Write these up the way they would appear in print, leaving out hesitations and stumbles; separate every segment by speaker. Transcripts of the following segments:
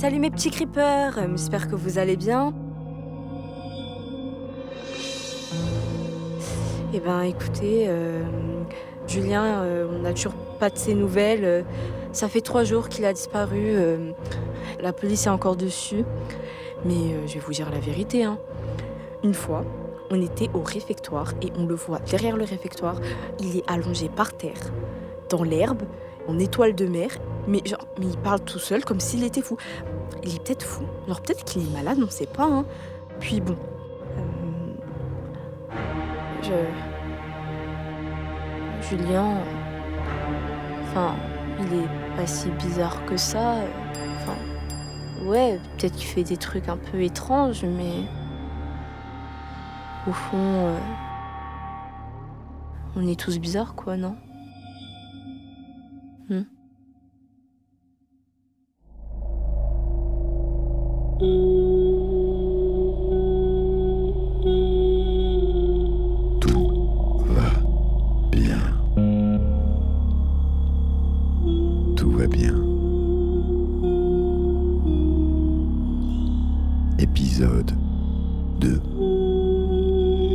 Speaker 1: Salut mes petits creepers, j'espère que vous allez bien. Eh ben écoutez, Julien, on n'a toujours pas de ses nouvelles. Ça fait 3 jours qu'il a disparu. La police est encore dessus. Mais je vais vous dire la vérité, hein. Une fois, on était au réfectoire et on le voit derrière le réfectoire. Il est allongé par terre, dans l'herbe, en étoile de mer. Mais il parle tout seul comme s'il était fou. Il est peut-être fou. Alors peut-être qu'il est malade, on ne sait pas, hein. Puis bon, Julien, enfin, il est pas si bizarre que ça. Enfin, ouais, peut-être qu'il fait des trucs un peu étranges, mais au fond, on est tous bizarres, quoi, non?
Speaker 2: Tout va bien. Tout va bien. Épisode 2.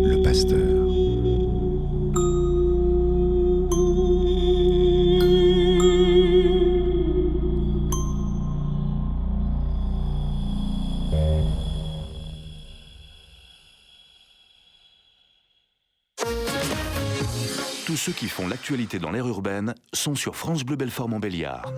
Speaker 2: Le pasteur.
Speaker 3: Tous ceux qui font l'actualité dans l'aire urbaine sont sur France Bleu Belfort-Montbéliard.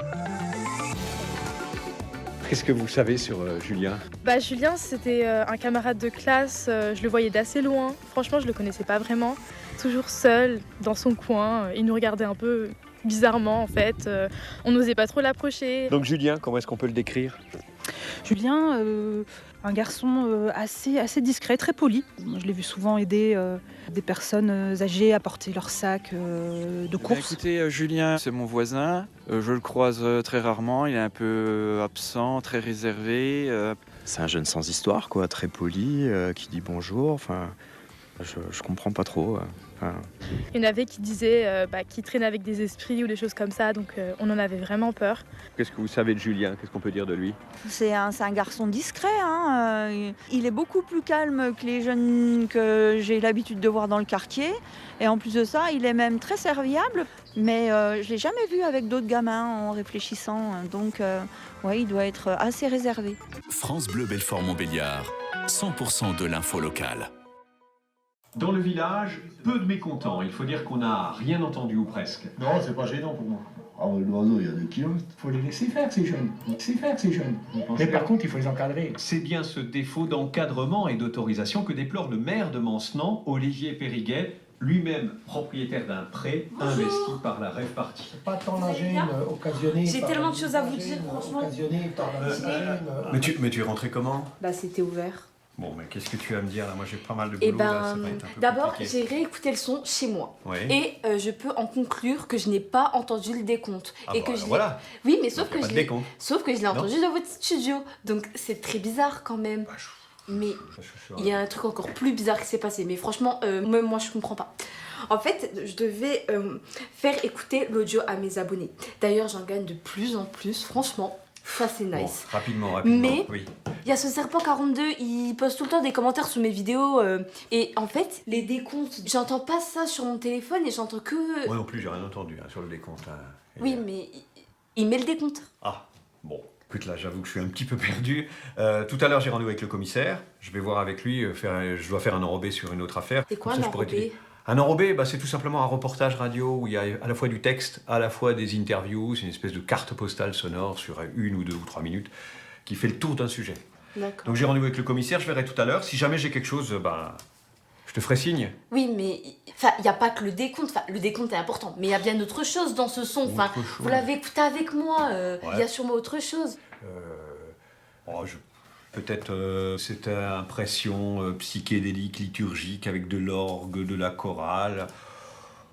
Speaker 4: Qu'est-ce que vous savez sur Julien ?
Speaker 5: Julien, c'était un camarade de classe, je le voyais d'assez loin. Franchement, je le connaissais pas vraiment. Toujours seul, dans son coin, il nous regardait un peu bizarrement en fait. On n'osait pas trop l'approcher.
Speaker 4: Donc Julien, comment est-ce qu'on peut le décrire ?
Speaker 6: Julien, un garçon assez discret, très poli. Moi, je l'ai vu souvent aider des personnes âgées à porter leur sac de course.
Speaker 7: Écoutez, Julien, c'est mon voisin. Je le croise très rarement. Il est un peu absent, très réservé.
Speaker 8: C'est un jeune sans histoire, quoi, très poli, qui dit bonjour. Enfin, je comprends pas trop.
Speaker 5: Il y en avait qui disaient qu'il traînait avec des esprits ou des choses comme ça, donc on en avait vraiment peur.
Speaker 4: Qu'est-ce que vous savez de Julien ? Qu'est-ce qu'on peut dire de lui ?
Speaker 9: C'est un garçon discret, hein. Il est beaucoup plus calme que les jeunes que j'ai l'habitude de voir dans le quartier. Et en plus de ça, il est même très serviable. Mais je ne l'ai jamais vu avec d'autres gamins en réfléchissant. Donc il doit être assez réservé.
Speaker 3: France Bleu Belfort-Montbéliard, 100% de l'info locale.
Speaker 10: Dans le village, peu de mécontents. Il faut dire qu'on n'a rien entendu ou presque.
Speaker 11: Non, c'est pas gênant pour moi. Ah, l'oiseau, il y a 2 kilomètres. Il faut les laisser faire, ces jeunes. Mais par contre, il faut les encadrer.
Speaker 10: C'est bien ce défaut d'encadrement et d'autorisation que déplore le maire de Mancenans, Olivier Périguet, lui-même propriétaire d'un pré investi par la Rêve Party.
Speaker 11: Pas tant la gêne occasionnée.
Speaker 1: J'ai tellement de choses à vous dire, franchement.
Speaker 11: Occasionnée par la
Speaker 4: Mais tu es rentré comment ?
Speaker 1: C'était ouvert.
Speaker 4: Bon, mais qu'est-ce que tu vas me dire là ? Moi, j'ai pas mal de boulot.
Speaker 1: Eh
Speaker 4: là, ça va être un peu
Speaker 1: d'abord,
Speaker 4: compliqué.
Speaker 1: j'ai réécouté le son chez moi.
Speaker 4: Ouais.
Speaker 1: Et je peux en conclure que je n'ai pas entendu le décompte.
Speaker 4: Et
Speaker 1: que je
Speaker 4: voilà.
Speaker 1: Oui, mais sauf que,
Speaker 4: pas de décompte.
Speaker 1: sauf que je l'ai entendu dans votre studio. Donc c'est très bizarre quand même. Mais il y a un truc encore plus bizarre qui s'est passé. Mais franchement, même moi, je comprends pas. En fait, je devais faire écouter l'audio à mes abonnés. D'ailleurs, j'en gagne de plus en plus, franchement. Ça, c'est nice.
Speaker 4: Bon, rapidement.
Speaker 1: Mais
Speaker 4: oui.
Speaker 1: il y a ce serpent 42, il poste tout le temps des commentaires sous mes vidéos. Et en fait, les décomptes, j'entends pas ça sur mon téléphone et j'entends que...
Speaker 4: Moi non plus, j'ai rien entendu sur le décompte.
Speaker 1: Oui, mais il met le décompte.
Speaker 4: Ah, bon. Écoute, là, j'avoue que je suis un petit peu perdu. Tout à l'heure, j'ai rendez-vous avec le commissaire. Je vais voir avec lui. Je dois faire un enrobé sur une autre affaire.
Speaker 1: C'est quoi
Speaker 4: Comme
Speaker 1: un
Speaker 4: ça, je pourrais
Speaker 1: enrobé ?
Speaker 4: Un enrobé, c'est tout simplement un reportage radio où il y a à la fois du texte, à la fois des interviews. C'est une espèce de carte postale sonore sur 1 ou 2 ou 3 minutes qui fait le tour d'un sujet.
Speaker 1: D'accord.
Speaker 4: Donc j'ai rendez-vous avec le commissaire, je verrai tout à l'heure. Si jamais j'ai quelque chose, je te ferai signe.
Speaker 1: Oui, mais il n'y a pas que le décompte. Enfin, le décompte est important, mais il y a bien autre chose dans ce son. Enfin, vous l'avez écouté avec moi. Il y a sûrement autre chose.
Speaker 4: Peut-être cette impression psychédélique, liturgique, avec de l'orgue, de la chorale.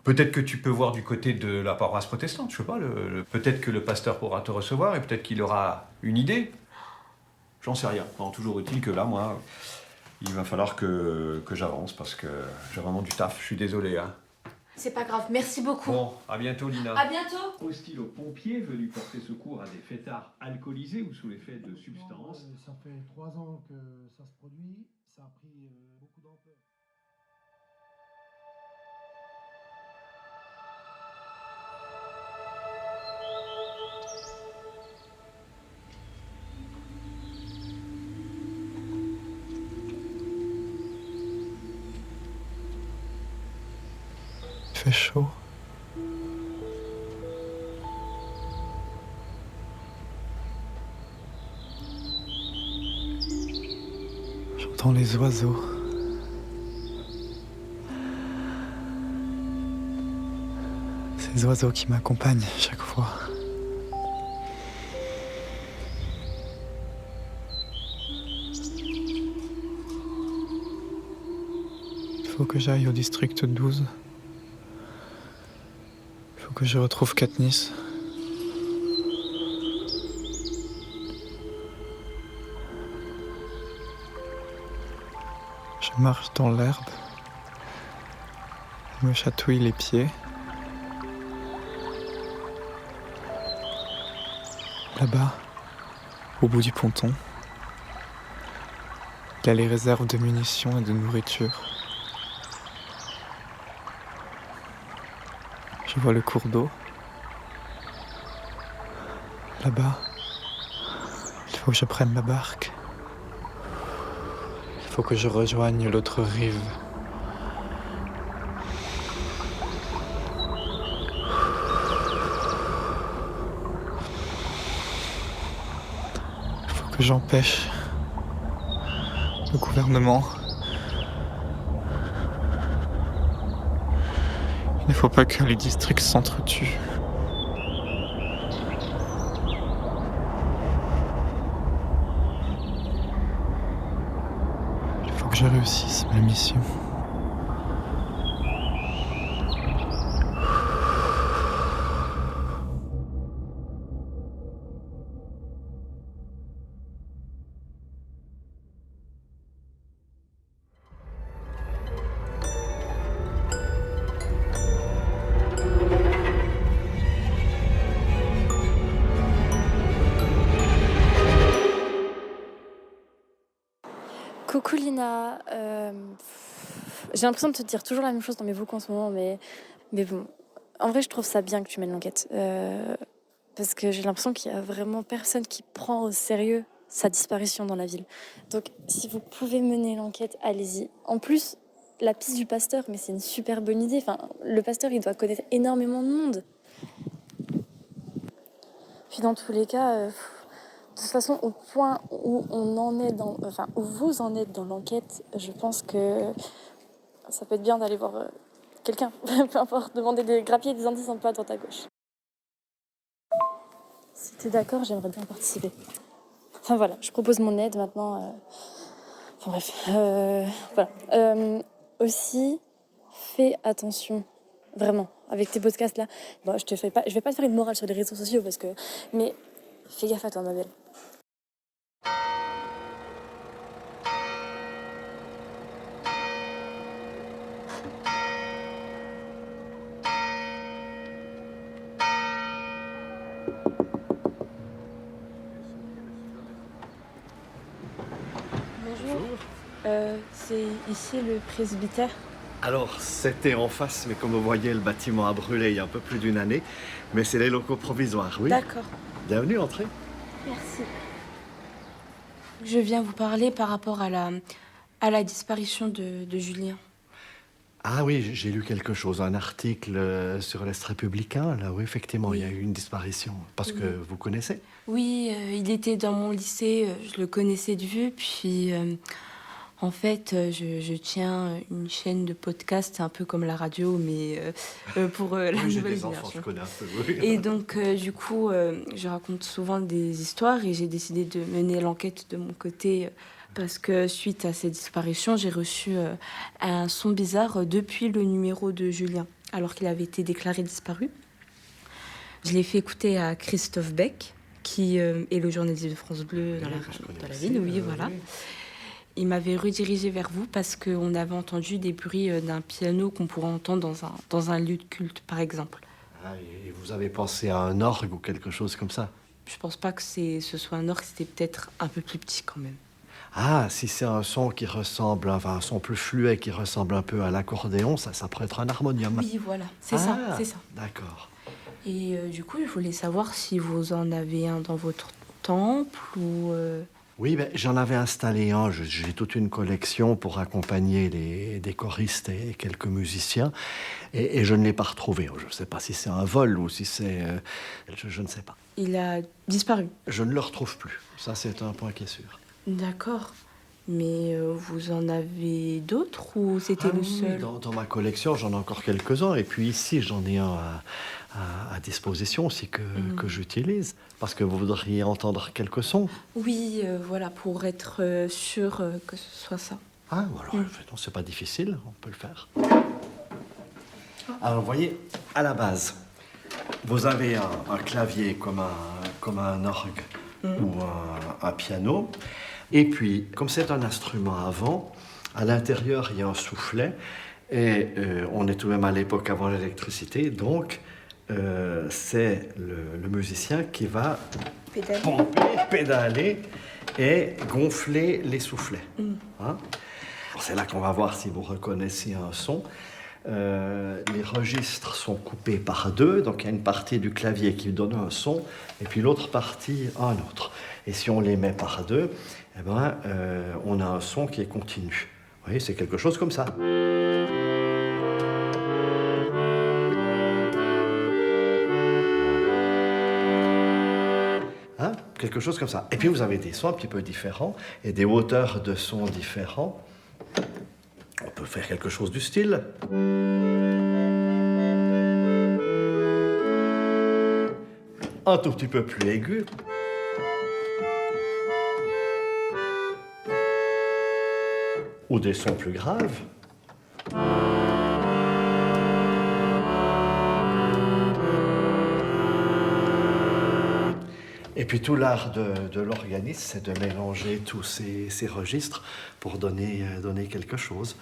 Speaker 4: Peut-être que tu peux voir du côté de la paroisse protestante, je sais pas. Peut-être que le pasteur pourra te recevoir et peut-être qu'il aura une idée. J'en sais rien. Non, toujours est-il que là, moi, il va falloir que j'avance parce que j'ai vraiment du taf. Je suis désolé. Hein.
Speaker 1: C'est pas grave, merci beaucoup.
Speaker 4: Bon, à bientôt Lina.
Speaker 1: À bientôt.
Speaker 10: Hostile aux pompiers venus porter secours à des fêtards alcoolisés ou sous l'effet de substances.
Speaker 11: Ça fait 3 ans que ça se produit, ça a pris beaucoup d'ampleur.
Speaker 8: Il fait chaud. J'entends les oiseaux. Ces oiseaux qui m'accompagnent chaque fois. Il faut que j'aille au district 12. Il faut que je retrouve Katniss. Je marche dans l'herbe. Elle me chatouille les pieds. Là-bas, au bout du ponton, il y a les réserves de munitions et de nourriture. Je vois le cours d'eau. Là-bas, il faut que je prenne la barque. Il faut que je rejoigne l'autre rive. Il faut que j'empêche le gouvernement. Il ne faut pas que les districts s'entretuent. Il faut que je réussisse ma mission.
Speaker 12: Coucou Lina, j'ai l'impression de te dire toujours la même chose dans mes vocaux en ce moment, mais bon, en vrai je trouve ça bien que tu mènes l'enquête, parce que j'ai l'impression qu'il y a vraiment personne qui prend au sérieux sa disparition dans la ville. Donc si vous pouvez mener l'enquête, allez-y. En plus, la piste du pasteur, mais c'est une super bonne idée, enfin, le pasteur il doit connaître énormément de monde. Puis dans tous les cas... De toute façon, au point où on en est où vous en êtes dans l'enquête, je pense que ça peut être bien d'aller voir quelqu'un, peu importe, demander des grappiers, des indices un peu à droite à gauche. Si t'es d'accord, j'aimerais bien participer. Enfin voilà, je propose mon aide maintenant. Enfin bref, voilà. Aussi, fais attention, vraiment, avec tes podcasts là. Bon, je vais pas te faire une morale sur les réseaux sociaux mais fais gaffe à toi, ma belle.
Speaker 1: Bonjour. C'est ici le presbytère.
Speaker 13: Alors, c'était en face, mais comme vous voyez, le bâtiment a brûlé il y a un peu plus d'une année. Mais c'est les locaux provisoires, oui.
Speaker 1: D'accord.
Speaker 13: Bienvenue, entrez.
Speaker 1: Merci. Je viens vous parler par rapport à la disparition de Julien.
Speaker 13: Ah oui, j'ai lu quelque chose, un article sur l'Est républicain. Là, oui, effectivement, il y a eu une disparition. Parce que vous connaissez?
Speaker 1: Oui, il était dans mon lycée, je le connaissais de vue, puis... En fait, je tiens une chaîne de podcast, un peu comme la radio, mais pour la nouvelle génération.
Speaker 13: Enfants, je connais un peu, oui.
Speaker 1: Et donc, du coup, je raconte souvent des histoires et j'ai décidé de mener l'enquête de mon côté parce que suite à ces disparitions, j'ai reçu un son bizarre depuis le numéro de Julien, alors qu'il avait été déclaré disparu. Je l'ai fait écouter à Christophe Beck, qui est le journaliste de France Bleu dans la ville, oui, voilà. Il m'avait redirigé vers vous parce qu'on avait entendu des bruits d'un piano qu'on pourrait entendre dans un lieu de culte, par exemple.
Speaker 13: Ah, et vous avez pensé à un orgue ou quelque chose comme ça?
Speaker 1: Je pense pas que ce soit un orgue, c'était peut-être un peu plus petit quand même.
Speaker 13: Ah, si c'est un son qui ressemble, enfin un son plus fluet qui ressemble un peu à l'accordéon, ça pourrait être un harmonium.
Speaker 1: Oui, voilà, c'est ça.
Speaker 13: D'accord.
Speaker 1: Et du coup, je voulais savoir si vous en avez un dans votre temple ou...
Speaker 13: Oui, j'en avais installé un. J'ai toute une collection pour accompagner des choristes et quelques musiciens. Et je ne l'ai pas retrouvé. Je ne sais pas si c'est un vol ou si c'est... je ne sais pas.
Speaker 1: Il a disparu.
Speaker 13: Je ne le retrouve plus. Ça, c'est un point qui est sûr.
Speaker 1: D'accord. Mais vous en avez d'autres ou c'était le seul?
Speaker 13: Dans ma collection, j'en ai encore quelques-uns. Et puis ici, j'en ai un à disposition aussi que j'utilise. Parce que vous voudriez entendre quelques sons.
Speaker 1: Oui, voilà, pour être sûr que ce soit ça.
Speaker 13: Ah, voilà. Non, c'est pas difficile, on peut le faire. Alors, vous voyez, à la base, vous avez un clavier comme un orgue ou un piano. Et puis, comme c'est un instrument à vent, à l'intérieur, il y a un soufflet. Et on est tout de même à l'époque avant l'électricité. Donc, c'est le musicien qui va pédaler et gonfler les soufflets. Hein? C'est là qu'on va voir si vous reconnaissez un son. Les registres sont coupés par deux, donc il y a une partie du clavier qui donne un son, et puis l'autre partie un autre. Et si on les met par deux, eh ben, on a un son qui est continu. Vous voyez, c'est quelque chose comme ça. Hein? Quelque chose comme ça. Et puis vous avez des sons un petit peu différents et des hauteurs de sons différents. On peut faire quelque chose du style. Un tout petit peu plus aigu. Ou des sons plus graves. Et puis tout l'art de l'organiste, c'est de mélanger tous ces registres pour donner quelque chose.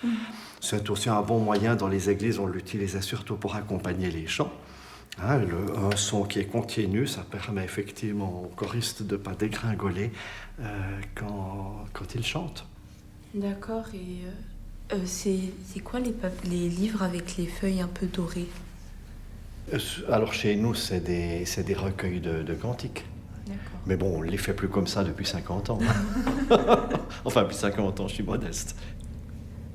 Speaker 13: C'est aussi un bon moyen dans les églises, on l'utilisait surtout pour accompagner les chants. Hein, un son qui est continu, ça permet effectivement aux choristes de ne pas dégringoler quand ils chantent.
Speaker 1: D'accord, et c'est quoi les livres avec les feuilles un peu dorées?
Speaker 13: Alors chez nous, c'est des recueils de cantiques.
Speaker 1: D'accord.
Speaker 13: Mais bon, on ne les fait plus comme ça depuis 50 ans. Enfin, depuis 50 ans, je suis modeste.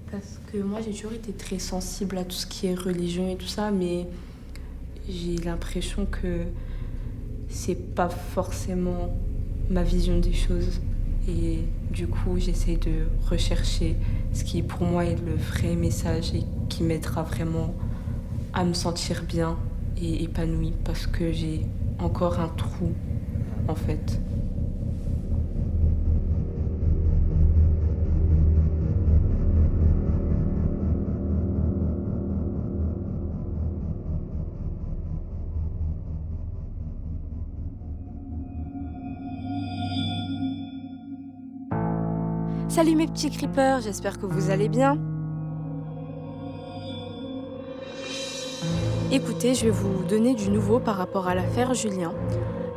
Speaker 1: Parce que moi, j'ai toujours été très sensible à tout ce qui est religion et tout ça, mais j'ai l'impression que c'est pas forcément ma vision des choses. Et du coup, j'essaie de rechercher ce qui, pour moi, est le vrai message et qui m'aidera vraiment à me sentir bien et épanouie, parce que j'ai encore un trou, en fait. Salut mes petits creepers, j'espère que vous allez bien. Écoutez, je vais vous donner du nouveau par rapport à l'affaire Julien.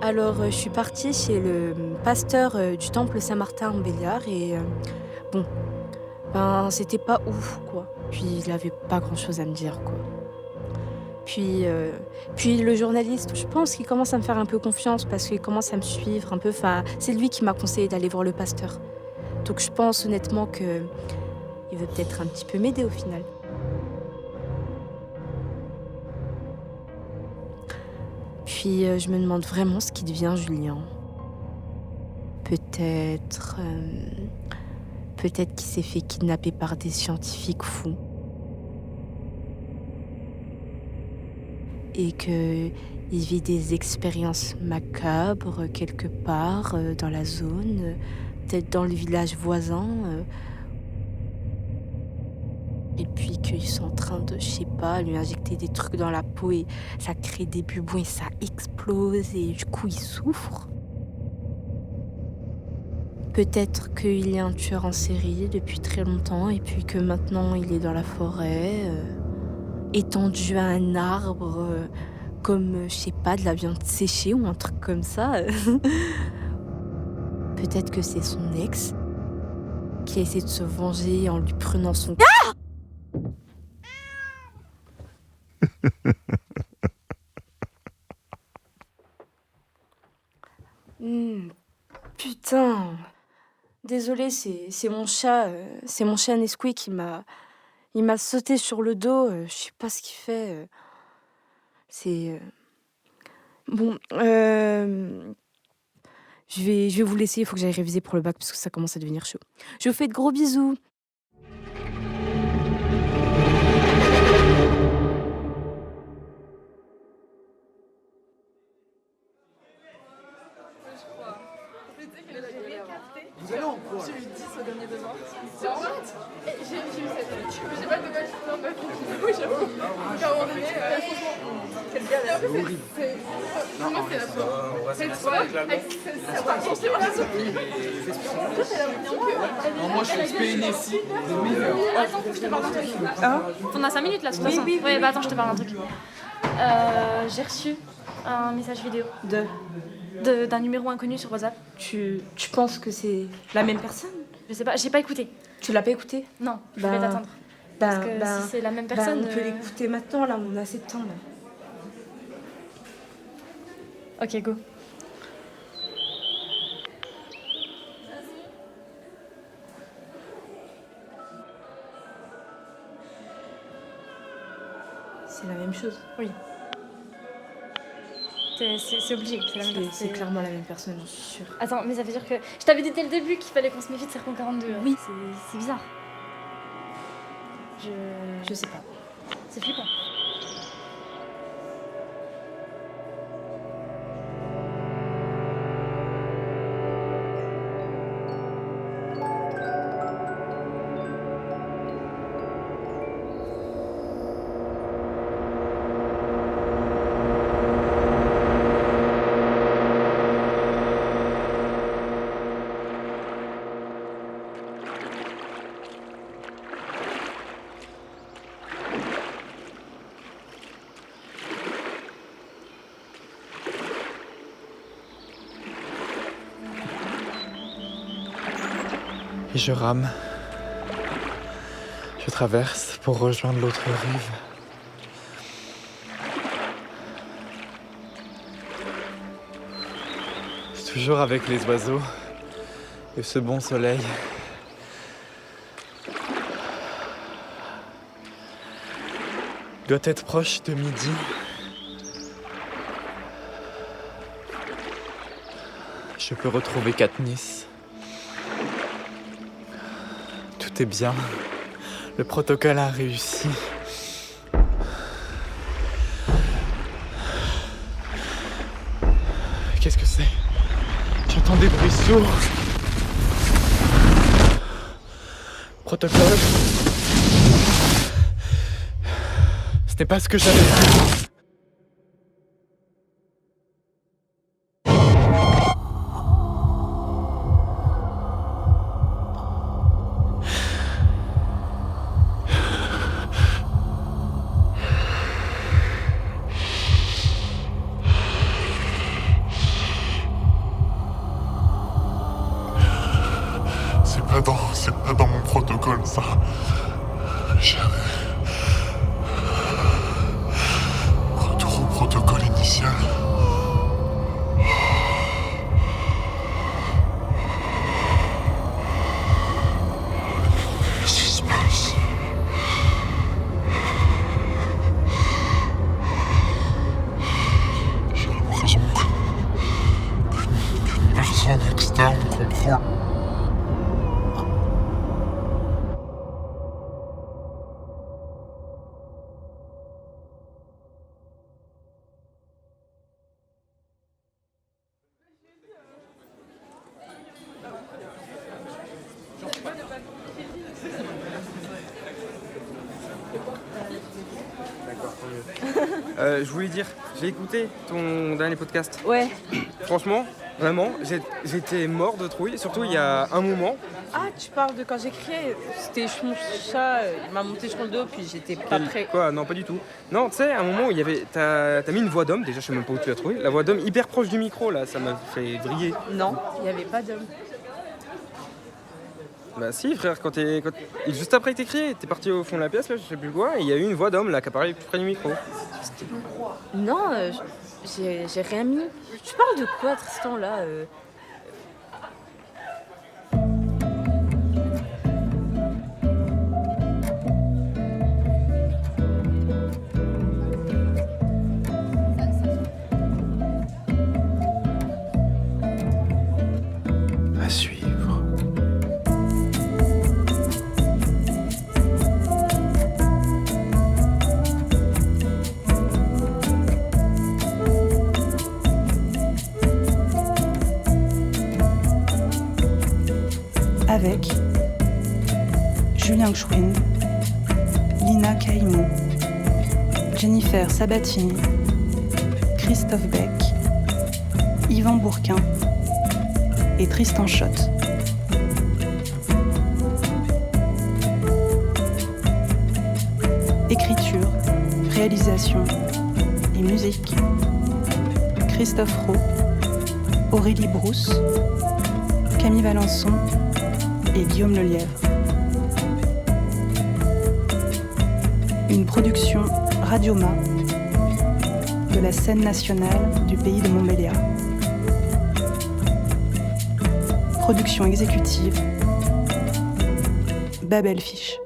Speaker 1: Alors, je suis partie chez le pasteur du temple Saint-Martin en Béliard et c'était pas ouf, quoi. Puis il avait pas grand-chose à me dire, quoi. Puis le journaliste, je pense qu'il commence à me faire un peu confiance parce qu'il commence à me suivre un peu. Enfin, c'est lui qui m'a conseillé d'aller voir le pasteur. Donc je pense honnêtement qu'il veut peut-être un petit peu m'aider au final. Puis je me demande vraiment ce qui devient Julien. Peut-être qu'il s'est fait kidnapper par des scientifiques fous. Et qu'il vit des expériences macabres quelque part dans la zone, peut-être dans le village voisin. Et puis qu'ils sont en train de, je sais pas, lui injecter des trucs dans la peau et ça crée des bubons et ça explose et du coup il souffre. Peut-être qu'il y a un tueur en série depuis très longtemps et puis que maintenant il est dans la forêt, étendu à un arbre, comme, je sais pas, de la viande séchée ou un truc comme ça. Peut-être que c'est son ex qui a essayé de se venger en lui prenant son... Ah! Putain. Désolée, c'est mon chat Nesquik qui m'a sauté sur le dos. Je sais pas ce qu'il fait. C'est bon. Je vais vous laisser. Il faut que j'aille réviser pour le bac parce que ça commence à devenir chaud. Je vous fais de gros bisous.
Speaker 14: Vous allez en quoi? J'ai eu 10 au dernier devoir. C'est en maths? J'ai eu 7. J'ai pas de dommage dans ma vie. Oui, j'avoue. À un moment donné, franchement, quelle galère. C'est horrible. Pour moi, c'est la foi. Cette foi, c'est moi la Sophie.
Speaker 15: Moi, je suis SPNSI.
Speaker 12: Attends, je te parle d'un truc. On a 5 minutes là, de toute façon. Oui, bah attends, je te parle d'un truc. J'ai reçu un message vidéo d'un numéro inconnu sur WhatsApp.
Speaker 1: Tu penses que c'est la même personne?
Speaker 12: Je sais pas, j'ai pas écouté.
Speaker 1: Tu l'as pas écouté?
Speaker 12: Non, je vais t'attendre. Parce que si c'est la même personne...
Speaker 1: on peut l'écouter maintenant, là, on a assez de temps, là.
Speaker 12: Ok, go.
Speaker 1: C'est la même chose?
Speaker 12: Oui. C'est obligé, c'est la même personne.
Speaker 1: C'est clairement la même personne, j'en suis sûre.
Speaker 12: Attends, mais ça veut dire que... Je t'avais dit dès le début qu'il fallait qu'on se méfie de Serpent 42.
Speaker 1: Oui.
Speaker 12: C'est bizarre.
Speaker 1: Je sais pas.
Speaker 12: C'est flippant.
Speaker 7: Et je rame. Je traverse pour rejoindre l'autre rive. Toujours avec les oiseaux et ce bon soleil. Il doit être proche de midi. Je peux retrouver Katniss. Tout est bien. Le protocole a réussi. Qu'est-ce que c'est? J'entends des bruits sourds. Protocole. Ce n'est pas ce que j'avais vu.
Speaker 16: C'est pas dans mon protocole, ça. Retour au protocole initial. Qu'est-ce qui se passe? J'ai l'impression qu'une personne externe comprend.
Speaker 17: Je voulais dire, j'ai écouté ton dernier podcast.
Speaker 1: Ouais.
Speaker 17: Franchement,
Speaker 15: Vraiment, j'étais mort de trouille, surtout il y a un moment.
Speaker 17: Ah, tu parles de quand j'ai crié, c'était mon chat, il m'a monté sur le dos, puis j'étais pas prêt.
Speaker 15: Quoi? Non, pas du tout. Non, tu sais, à un moment où il y avait. T'as mis une voix d'homme, déjà je sais même pas où tu l'as trouvé. La voix d'homme hyper proche du micro, là, ça m'a fait vriller.
Speaker 17: Non, il n'y avait pas d'homme.
Speaker 15: Bah si, frère, juste après que t'es crié, t'es parti au fond de la pièce, là, je sais plus quoi, et il y a eu une voix d'homme, là, qui apparaît plus près du micro.
Speaker 1: Non, j'ai rien mis. Tu parles de quoi, Tristan, là
Speaker 2: À suivre.
Speaker 6: Avec Julien Gschwinn, Lina Caïmon, Jennifer Sabatini, Christophe Beck, Yvan Bourquin et Tristan Schott. Écriture, réalisation et musique, Christophe Roux, Aurélie Brousse, Camille Valençon et Guillaume Lelièvre. Une production Radioma de la scène nationale du pays de Montbéliard. Production exécutive Babel Fish.